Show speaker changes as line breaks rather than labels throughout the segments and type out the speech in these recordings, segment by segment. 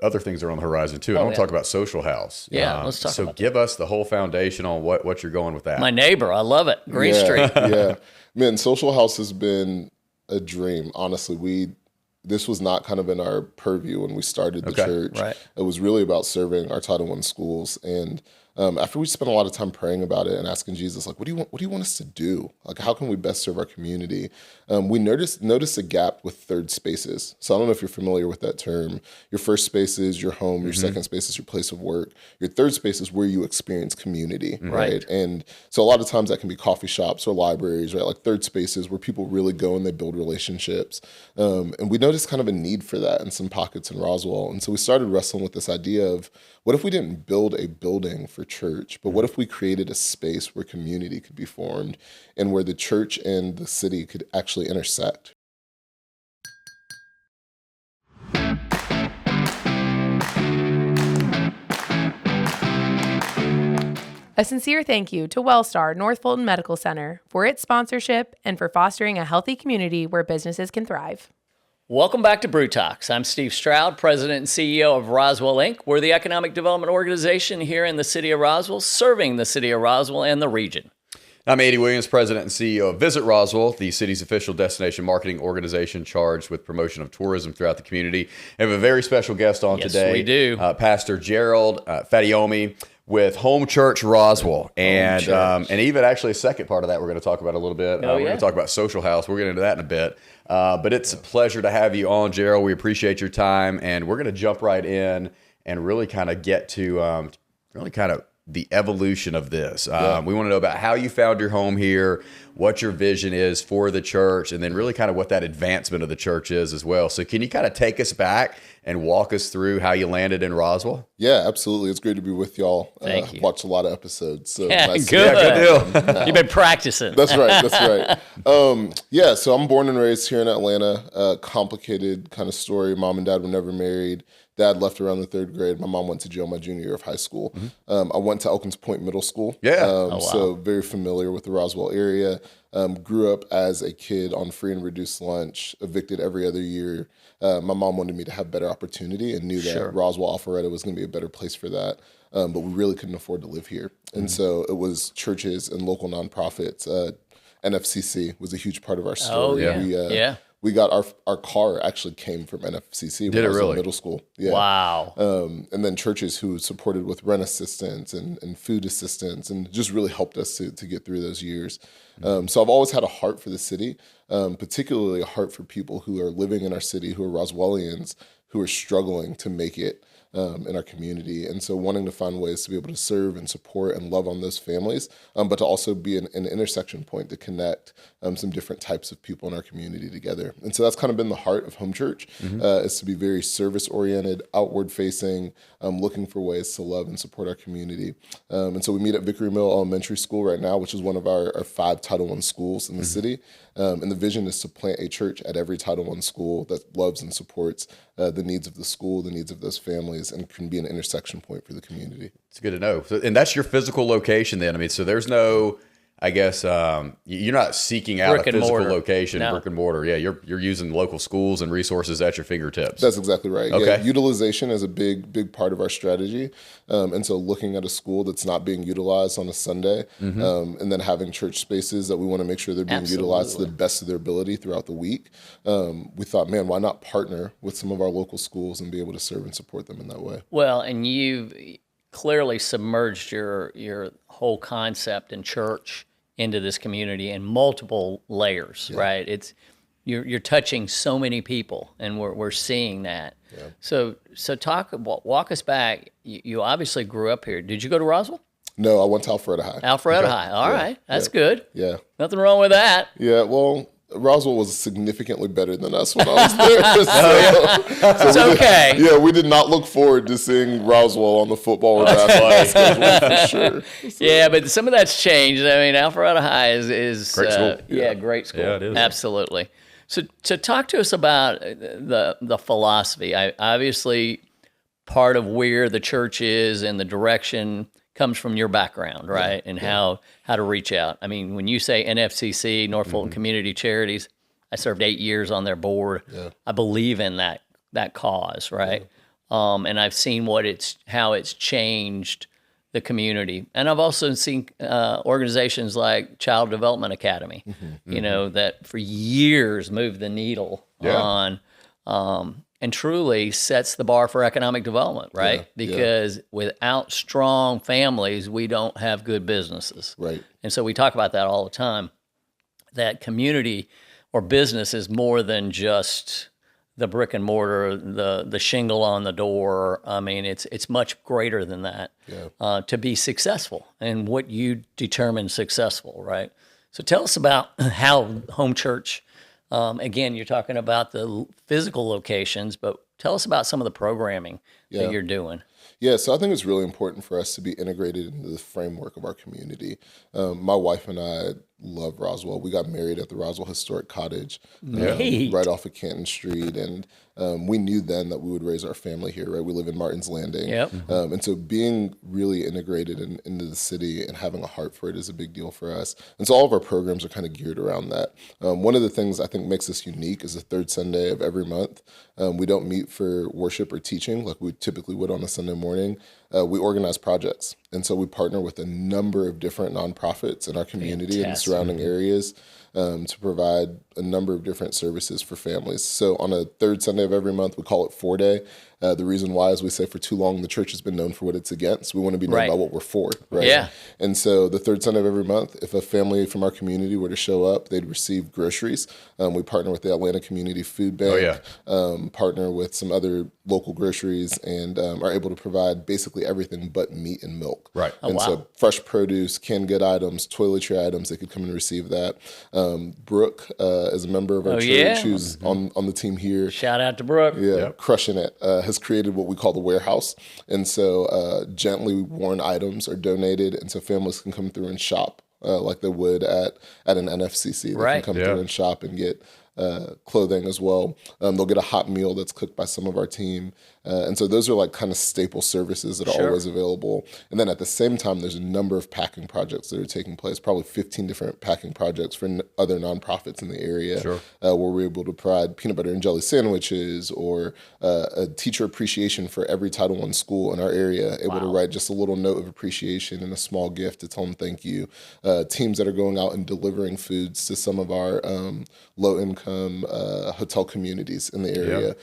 other things are on the horizon too. I want to talk about Social House.
Yeah, let's talk about
So give us the whole foundation on what you're going with that.
My neighbor, I love it. Green Street.
Yeah. Man, Social House has been a dream. Honestly, this was not kind of in our purview when we started the church.
Right.
It was really about serving our Title I schools. And after we spent a lot of time praying about it and asking Jesus, like, what do you want us to do? Like, how can we best serve our community? We noticed a gap with third spaces. So I don't know if you're familiar with that term. Your first space is your home. Your second space is your place of work. Your third space is where you experience community, right? And so a lot of times that can be coffee shops or libraries, right? Like third spaces where people really go and they build relationships. And we noticed kind of a need for that in some pockets in Roswell. And so we started wrestling with this idea of, what if we didn't build a building for church, but what if we created a space where community could be formed and where the church and the city could actually intersect?
A sincere thank you to Wellstar North Fulton Medical Center for its sponsorship and for fostering a healthy community where businesses can thrive.
Welcome back to Brew Talks. I'm Steve Stroud, President and CEO of Roswell, Inc. We're the economic development organization here in the city of Roswell, serving the city of Roswell and the region.
I'm Andy Williams, President and CEO of Visit Roswell, the city's official destination marketing organization charged with promotion of tourism throughout the community. I have a very special guest on today.
Yes, we do.
Pastor Gerald Fadayomi with Home Church Roswell. And even actually a second part of that we're going to talk about a little bit. We're going to talk about Social House. We'll get into that in a bit. But it's a pleasure to have you on, Gerald. We appreciate your time. And we're going to jump right in and really kind of get to the evolution of this. We want to know about how you found your home here, what your vision is for the church, and then really kind of what that advancement of the church is as well. So can you kind of take us back and walk us through how you landed in Roswell?
Yeah, absolutely. It's great to be with y'all.
Thank you.
I've watched a lot of episodes. So
Yeah,
nice
good.
Good deal.
You've been practicing.
That's right. So I'm born and raised here in Atlanta. Complicated kind of story. Mom and dad were never married. Dad left around the third grade. My mom went to jail my junior year of high school. I went to Elkins Point Middle School. So very familiar with the Roswell area. Grew up as a kid on free and reduced lunch, evicted every other year. My mom wanted me to have better opportunity and knew that Roswell Alpharetta was going to be a better place for that. But we really couldn't afford to live here. And so it was churches and local nonprofits. NFCC was a huge part of our story. We got our car actually came from NFCC when I was in middle school. Yeah.
Wow.
And then churches who supported with rent assistance and food assistance and just really helped us to get through those years. So I've always had a heart for the city, particularly a heart for people who are living in our city, who are Roswellians, who are struggling to make it in our community. And so wanting to find ways to be able to serve and support and love on those families, but to also be an intersection point to connect some different types of people in our community together. And so that's kind of been the heart of Home Church, is to be very service-oriented, outward-facing, looking for ways to love and support our community. And so we meet at Vickery Mill Elementary School right now, which is one of our 5 Title I schools in the city. And the vision is to plant a church at every Title I school that loves and supports the needs of the school, the needs of those families, and can be an intersection point for the community.
It's good to know. So, and that's your physical location then. I mean, so there's no, I guess, you're not seeking out a physical location, brick and mortar. Yeah, you're using local schools and resources at your fingertips.
That's exactly right.
Okay.
Yeah, utilization is a big part of our strategy. And so looking at a school that's not being utilized on a Sunday, and then having church spaces that we want to make sure they're being utilized to the best of their ability throughout the week. We thought, man, why not partner with some of our local schools and be able to serve and support them in that way?
Well, and you've clearly submerged your whole concept in church into this community in multiple layers, right? It's you're touching so many people, and we're seeing that. Yeah. So walk us back. You obviously grew up here. Did you go to Roswell?
No, I went to Alpharetta High.
Alpharetta High. All right, that's good.
Yeah,
nothing wrong with that.
Yeah, well, Roswell was significantly better than us when I was there. So
it's okay.
We did not look forward to seeing Roswell on the football or basketball schedule for sure. So.
Yeah, but some of that's changed. I mean, Alpharetta High is
great school.
Great school.
Yeah, it is.
Absolutely. So talk to us about the philosophy. Obviously, part of where the church is and the direction comes from your background, right? And how to reach out. I mean, when you say NFCC, North Fulton Community Charities, I served 8 years on their board. Yeah. I believe in that cause, right? and I've seen how it's changed the community. And I've also seen organizations like Child Development Academy, that for years moved the needle on, and truly sets the bar for economic development, right?
Yeah,
because without strong families, we don't have good businesses.
Right.
And so we talk about that all the time, that community or business is more than just the brick and mortar, the shingle on the door. I mean, it's much greater than that to be successful and what you determine successful, right? So tell us about how home church, again, you're talking about the physical locations, but tell us about some of the programming that you're doing.
Yeah, so I think it's really important for us to be integrated into the framework of our community. My wife and I love Roswell. We got married at the Roswell Historic Cottage, right off of Canton Street, and we knew then that we would raise our family here, right? We live in Martin's Landing. And so being really integrated into the city and having a heart for it is a big deal for us. And so all of our programs are kind of geared around that. One of the things I think makes us unique is the third Sunday of every month. We don't meet for worship or teaching like we typically would on a Sunday morning. We organize projects. And so we partner with a number of different nonprofits in our community and the surrounding areas to provide a number of different services for families. So on a third Sunday of every month, we call it 4-Day. The reason why is we say for too long, the church has been known for what it's against. We want to be known by what we're for, right?
Yeah.
And so the third Sunday of every month, if a family from our community were to show up, they'd receive groceries. We partner with the Atlanta Community Food Bank, partner with some other local groceries, and are able to provide basically everything but meat and milk.
Right.
So fresh produce, canned good items, toiletry items, they could come and receive that. Brooke is a member of our church who's on the team here.
Shout out to Brooke.
Crushing it. Has created what we call the warehouse. And so gently worn items are donated, and so families can come through and shop like they would at an NFCC. They can come through and shop and get clothing as well. They'll get a hot meal that's cooked by some of our team. And so those are like kind of staple services that are always available. And then at the same time, there's a number of packing projects that are taking place, probably 15 different packing projects for other nonprofits in the area, where we're able to provide peanut butter and jelly sandwiches or a teacher appreciation for every Title I school in our area, able to write just a little note of appreciation and a small gift to tell them thank you. Teams that are going out and delivering foods to some of our low-income hotel communities in the area,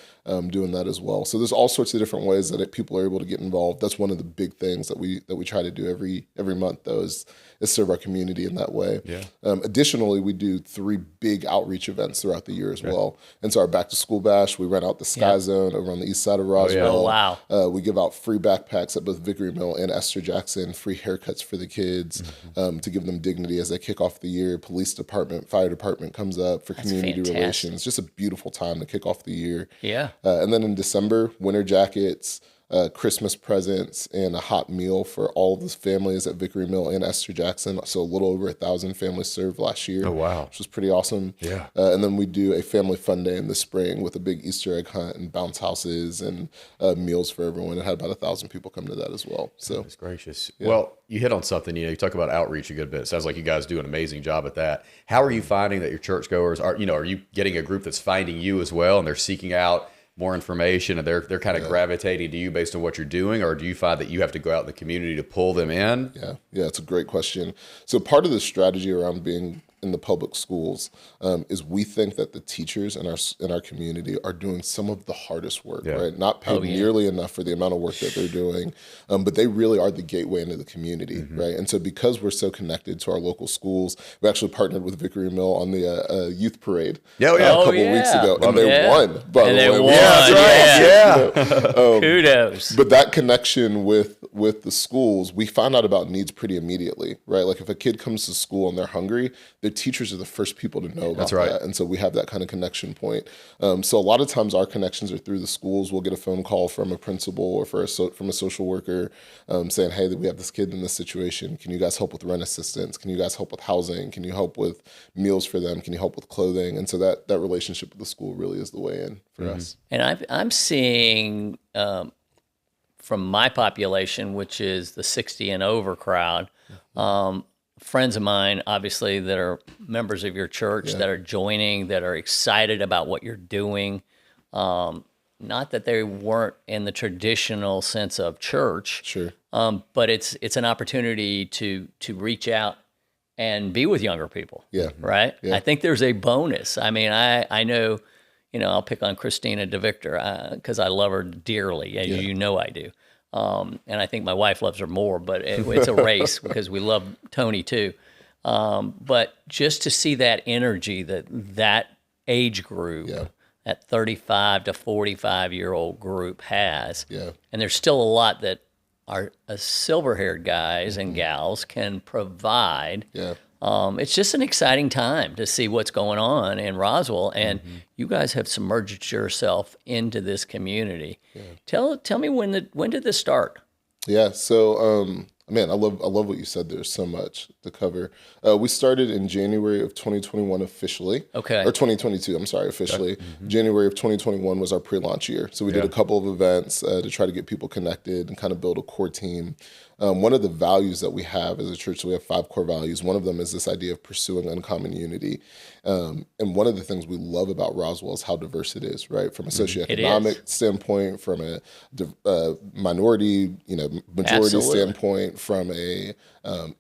doing that as well. So there's all sorts of different ways that people are able to get involved. That's one of the big things that we try to do every month, though, is serve our community in that way. Additionally, we do 3 big outreach events throughout the year as well. And so our Back to School Bash, we rent out the Sky Zone over on the east side of Roswell. We give out free backpacks at both Vickery Mill and Esther Jackson, free haircuts for the kids to give them dignity as they kick off the year. Police department, fire department comes up for community relations. Just a beautiful time to kick off the year. And then in December, winter jackets, Christmas presents, and a hot meal for all of the families at Vickery Mill and Esther Jackson. So a little over 1,000 families served last year.
Oh, wow.
Which was pretty awesome. And then we do a family fun day in the spring with a big Easter egg hunt and bounce houses and meals for everyone. It had about 1,000 people come to that as well. So
that's gracious. Well, you hit on something, you talk about outreach a good bit. It sounds like you guys do an amazing job at that. How are you finding that your churchgoers are you getting a group that's finding you as well and they're seeking out more information and they're kind of gravitating to you based on what you're doing, or do you find that you have to go out in the community to pull them in?
Yeah, it's a great question. So part of the strategy around being in the public schools is we think that the teachers in our community are doing some of the hardest work, right? Not paid nearly enough for the amount of work that they're doing, but they really are the gateway into the community, right? And so because we're so connected to our local schools, we actually partnered with Vickery Mill on the youth parade a couple weeks ago, and they won, by the way.
Kudos.
But that connection with the schools, we find out about needs pretty immediately, right? Like if a kid comes to school and they're hungry, their teachers are the first people to know about that. And so we have that kind of connection point. So a lot of times our connections are through the schools. We'll get a phone call from a principal or from a social worker saying, hey, we have this kid in this situation. Can you guys help with rent assistance? Can you guys help with housing? Can you help with meals for them? Can you help with clothing? And so that relationship with the school really is the way in for us.
And I'm seeing from my population, which is the 60 and over crowd, friends of mine, obviously, that are members of your church that are joining, that are excited about what you're doing. not that they weren't in the traditional sense of church,
Sure.
but it's an opportunity to reach out and be with younger people.
Yeah.
Right.
Yeah.
I think there's a bonus. I mean, I know, I'll pick on Christina DeVictor because I love her dearly, as you know I do. And I think my wife loves her more, but it's a race because we love Tony too. But just to see that energy that age group, that 35 to 45-year-old group has, and there's still a lot that our silver-haired guys and gals can provide. It's just an exciting time to see what's going on in Roswell, and you guys have submerged yourself into this community. Tell me when did this start?
Yeah. So, man, I love what you said. There's so much to cover. We started in January of 2021 officially.
Okay.
Or 2022. I'm sorry, officially. January of 2021 was our pre-launch year. So we did a couple of events to try to get people connected and kind of build a core team. One of the values that we have as a church, so we have 5 core values. One of them is this idea of pursuing uncommon unity. And one of the things we love about Roswell is how diverse it is, right? From a socioeconomic standpoint, from a minority, majority standpoint, from a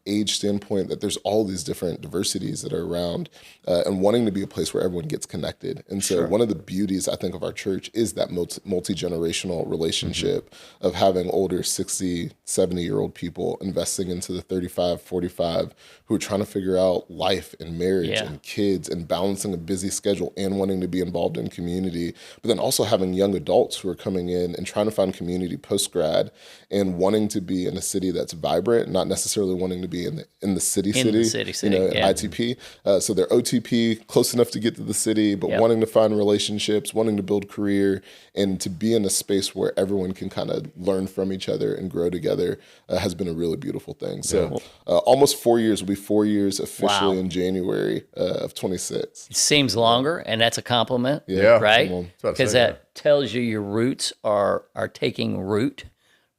age standpoint, that there's all these different diversities that are around, and wanting to be a place where everyone gets connected. And so one of the beauties, I think, of our church is that multi-generational relationship of having older 60, 70-year-old people investing into the 35, 45 who are trying to figure out life and marriage and kids and balancing a busy schedule and wanting to be involved in community, but then also having young adults who are coming in and trying to find community post-grad and wanting to be in a city that's vibrant, not necessarily wanting to be in the city, ITP. So they're OTP, close enough to get to the city, but wanting to find relationships, wanting to build career, and to be in a space where everyone can kind of learn from each other and grow together has been a really beautiful thing. So almost 4 years, will be 4 years officially in January of 26.
It seems longer, and that's a compliment, right? Because that tells you your roots are taking root,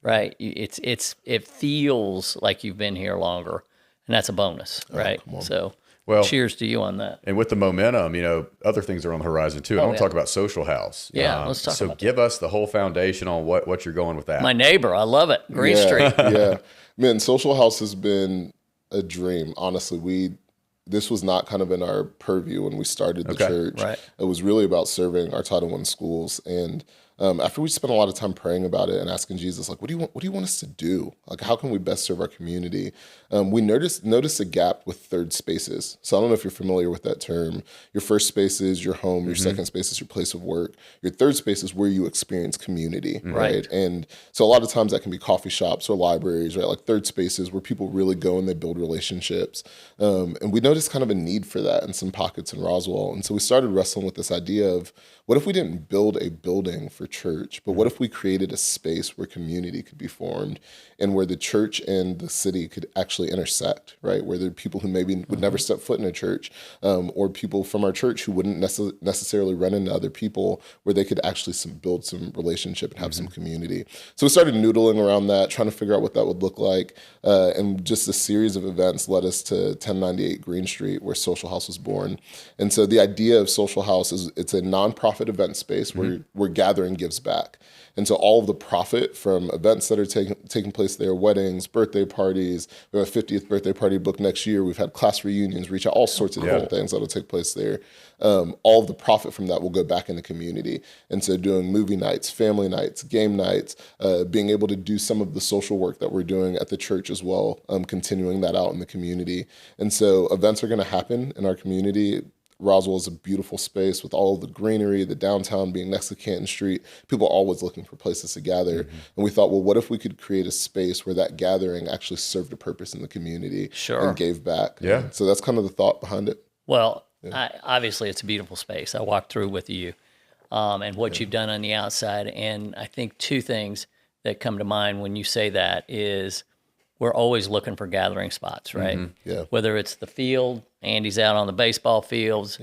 right? It feels like you've been here longer, and that's a bonus, right? So, cheers to you on that.
And with the momentum, other things are on the horizon too. I want to talk about Social House.
Yeah, let's talk about that.
So give us the whole foundation on what you're going with that.
My neighbor, I love it. Green Street.
Man, Social House has been a dream. Honestly, this was not kind of in our purview when we started the church.
Right.
It was really about serving our Title I schools. And after we spent a lot of time praying about it and asking Jesus, like, what do you want us to do? Like, how can we best serve our community? We noticed a gap with third spaces. So I don't know if you're familiar with that term. Your first space is your home. Your second space is your place of work. Your third space is where you experience community, right? And so a lot of times that can be coffee shops or libraries, right? Like third spaces where people really go and they build relationships. And we noticed kind of a need for that in some pockets in Roswell. And so we started wrestling with this idea of, what if we didn't build a building for church, but what if we created a space where community could be formed and where the church and the city could actually intersect, right? Where there are people who maybe would never step foot in a church, or people from our church who wouldn't necessarily run into other people, where they could actually build some relationship and have some community. So we started noodling around that, trying to figure out what that would look like. And just a series of events led us to 1098 Green Street, where Social House was born. And so the idea of Social House is it's a nonprofit event space where gathering gives back. And so all of the profit from events that are taking place there, weddings, birthday parties, we have a 50th birthday party booked next year. We've had class reunions, reach out, all sorts of different things that will take place there. All of the profit from that will go back in the community. And so doing movie nights, family nights, game nights, being able to do some of the social work that we're doing at the church as well, continuing that out in the community. And so events are going to happen in our community. Roswell is a beautiful space with all of the greenery, the downtown being next to Canton Street. People are always looking for places to gather. And we thought, well, what if we could create a space where that gathering actually served a purpose in the community and gave back?
Yeah.
So that's kind of the thought behind it.
Well, obviously it's a beautiful space. I walked through with you and what you've done on the outside. And I think two things that come to mind when you say that is we're always looking for gathering spots, right?
Yeah.
Whether it's the field, Andy's out on the baseball fields,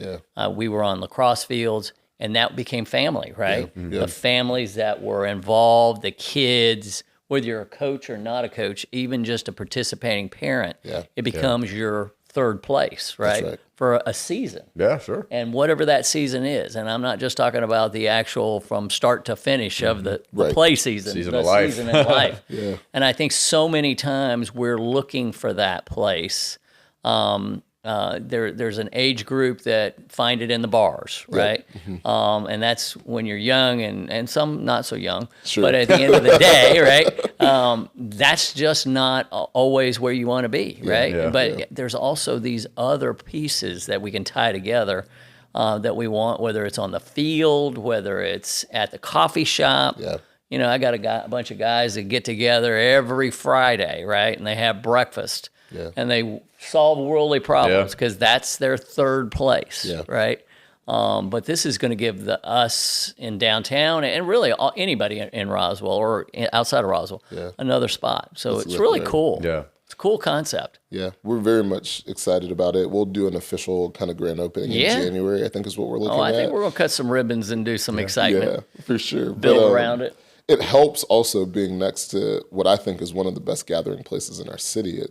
we were on lacrosse fields, and that became family, right? The families that were involved, the kids, whether you're a coach or not a coach, even just a participating parent, it becomes your third place, right?
right.
For a season.
Yeah, sure.
And whatever that season is. And I'm not just talking about the actual from start to finish of the
Right.
play season,
Season
the
of life.
season in life.
Yeah.
And I think so many times we're looking for that place. There's an age group that find it in the bars, right? And that's when you're young and some not so young.
Sure.
But at the end of the day, right, that's just not always where you want to be, right?
Yeah.
But there's also these other pieces that we can tie together that we want, whether it's on the field, whether it's at the coffee shop.
Yeah.
You know, I got a bunch of guys that get together every Friday, right? And they have breakfast.
Yeah.
And they solve worldly problems
Yeah.
because that's their third place,
Yeah.
right? But this is going to give us in downtown and really anybody in Roswell or outside of Roswell another spot. So it's really cool.
Yeah.
It's a cool concept.
Yeah, we're very much excited about it. We'll do an official kind of grand opening in January, I think is what we're looking at.
I think we're going to cut some ribbons and do some excitement.
Yeah, for sure.
Build around it.
It helps also being next to what I think is one of the best gathering places in our city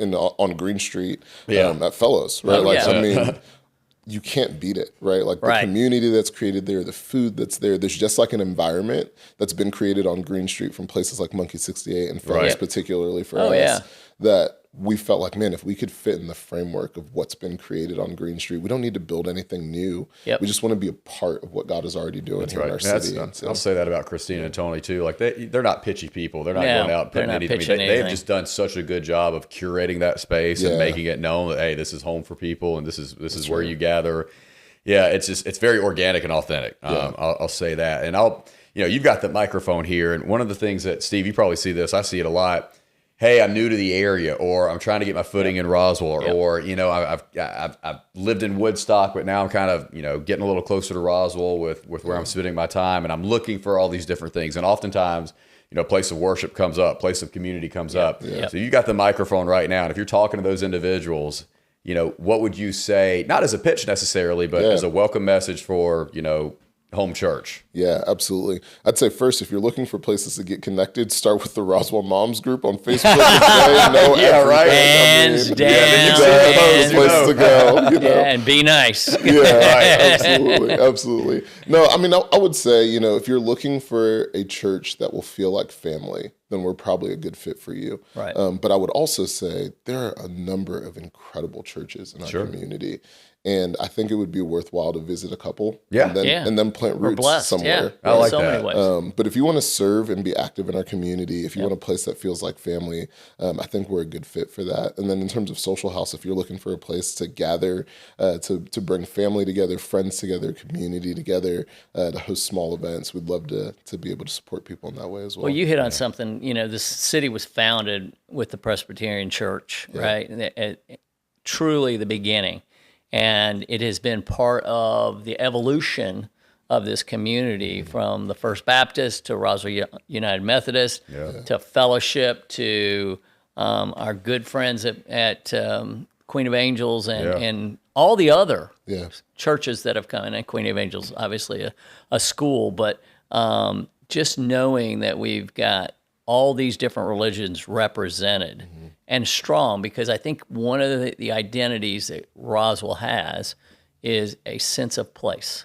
on Green Street at Fellows, right? I mean, you can't beat it, right? Like the community that's created there, the food that's there. There's just like an environment that's been created on Green Street from places like Monkey 68 and Fellows, particularly for us, that we felt like, man, if we could fit in the framework of what's been created on Green Street, we don't need to build anything new. We just want to be a part of what God is already doing here in our city.
I'll say that about Christina and Tony too. Like they're not pitchy people. They're not going out and putting anything. They've just done such a good job of curating that space and making it known that, hey, this is home for people and this is where you gather. Yeah, it's very organic and authentic. I'll say that. And you've got the microphone here, and one of the things that, Steve, you probably see this. I see it a lot. Hey, I'm new to the area, or I'm trying to get my footing in Roswell, or I've lived in Woodstock, but now I'm kind of getting a little closer to Roswell with where I'm spending my time, and I'm looking for all these different things. And oftentimes, place of worship comes up, place of community comes up. So you got the microphone right now, and if you're talking to those individuals, what would you say? Not as a pitch necessarily, but as a welcome message for home church.
Yeah, absolutely. I'd say first, if you're looking for places to get connected, start with the Roswell Moms group on Facebook.
Hands down.
That's the place to go.
And be nice.
Absolutely. No, I mean, I would say, if you're looking for a church that will feel like family, then we're probably a good fit for you.
Right.
But I would also say there are a number of incredible churches in our community. And I think it would be worthwhile to visit a couple and then plant roots somewhere.
I like
so
that.
Many ways.
But if you want to serve and be active in our community, if you want a place that feels like family, I think we're a good fit for that. And then in terms of social house, if you're looking for a place to gather, to bring family together, friends together, community together, to host small events, we'd love to be able to support people in that way as well.
Well, you hit on something. This city was founded with the Presbyterian Church, right? Truly the beginning. And it has been part of the evolution of this community from the First Baptist to Roswell United Methodist to Fellowship to our good friends at Queen of Angels and all the other churches that have come in. And Queen of Angels, obviously a school, but just knowing that we've got all these different religions represented and strong, because I think one of the identities that Roswell has is a sense of place.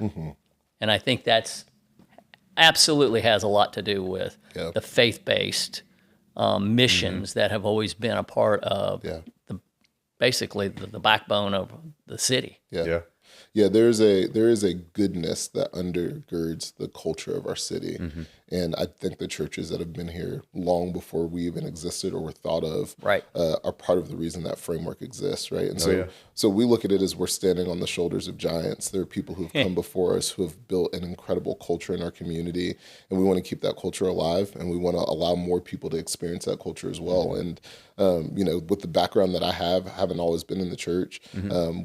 And I think that's absolutely has a lot to do with the faith-based missions that have always been a part of basically the backbone of the city.
Yeah, there is a goodness that undergirds the culture of our city. And I think the churches that have been here long before we even existed or were thought of are part of the reason that framework exists, right? And so we look at it as we're standing on the shoulders of giants. There are people who have come before us who have built an incredible culture in our community, and we want to keep that culture alive, and we want to allow more people to experience that culture as well. And with the background that I have, having always been in the church,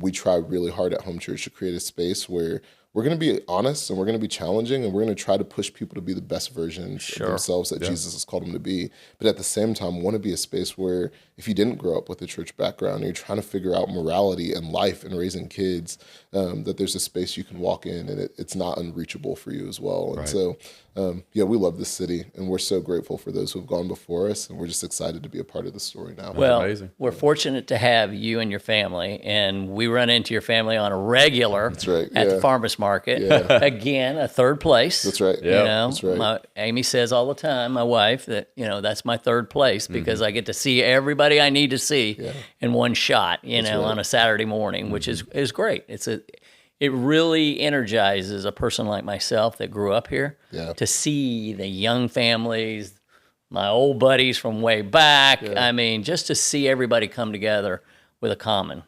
we try really hard at Home Church to create a space where we're going to be honest and we're going to be challenging and we're going to try to push people to be the best versions of themselves that Jesus has called them to be. But at the same time, want to be a space where if you didn't grow up with a church background and you're trying to figure out morality and life and raising kids, that there's a space you can walk in and it's not unreachable for you as well. And so, we love this city and we're so grateful for those who have gone before us, and we're just excited to be a part of the story now.
Well, we're fortunate to have you and your family, and we run into your family on a regular at the farmers market. Yeah. Again, a third place.
That's right.
You know, that's right. Amy says all the time, my wife, that that's my third place because I get to see everybody I need to see in one shot. On a Saturday morning, which is great. It really energizes a person like myself that grew up here to see the young families, my old buddies from way back. I mean, just to see everybody come together with a common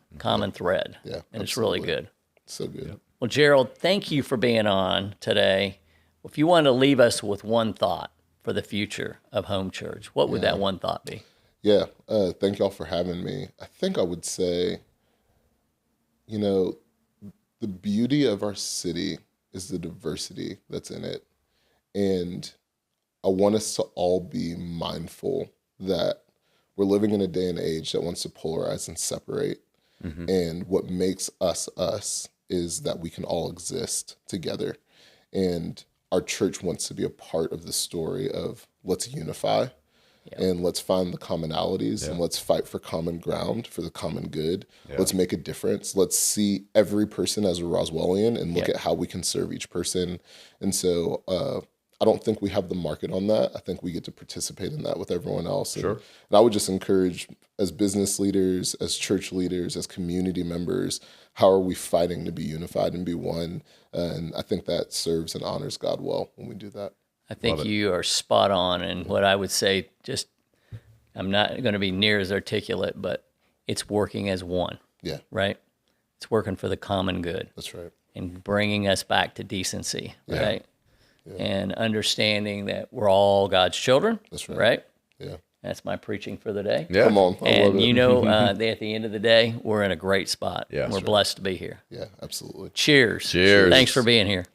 thread. Yeah, and it's really good.
So good.
Well, Gerald, thank you for being on today. If you wanted to leave us with one thought for the future of Home Church, what would that one thought be?
Yeah, thank y'all for having me. I think I would say, the beauty of our city is the diversity that's in it. And I want us to all be mindful that we're living in a day and age that wants to polarize and separate. And what makes us is that we can all exist together. And our church wants to be a part of the story of let's unify and let's find the commonalities and let's fight for common ground, for the common good. Let's make a difference. Let's see every person as a Roswellian and look at how we can serve each person. And so I don't think we have the market on that. I think we get to participate in that with everyone else. And I would just encourage, as business leaders, as church leaders, as community members, how are we fighting to be unified and be one? And I think that serves and honors God well when we do that.
I think you are spot on. And what I would say, I'm not going to be near as articulate, but it's working as one. Yeah. Right? It's working for the common good.
That's right.
And bringing us back to decency, right? Yeah. And understanding that we're all God's children. That's right. Right? Yeah. That's my preaching for the day.
Yeah. Come on. I love it.
At the end of the day, we're in a great spot. Yeah. We're blessed to be here.
Yeah, absolutely.
Cheers. Cheers. Thanks for being here.